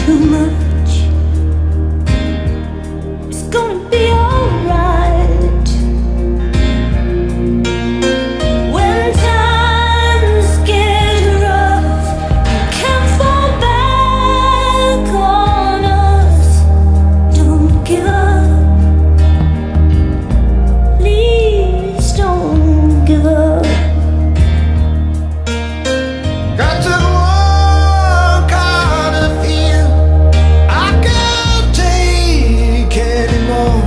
too much. It's gonna be alright. When times get rough, you can't fall back on us. Don't give up. Please don't give up. Got to walk out of here. I can't take anymore.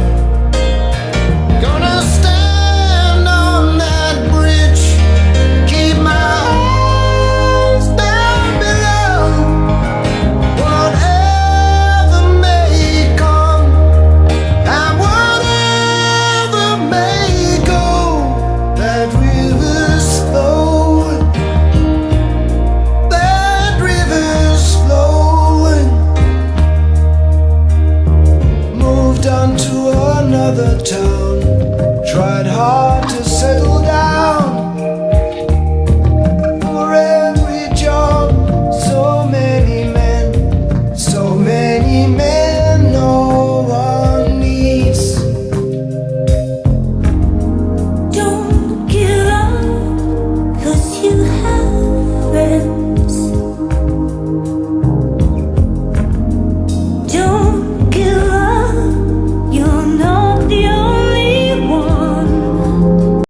Gonna stand on that bridge, keep my eyes down below. Whatever may come and whatever may go, that river's flowing. That river's flowing. Moved on to another town. Tried hard to settle down. For every job, so many men, so many men.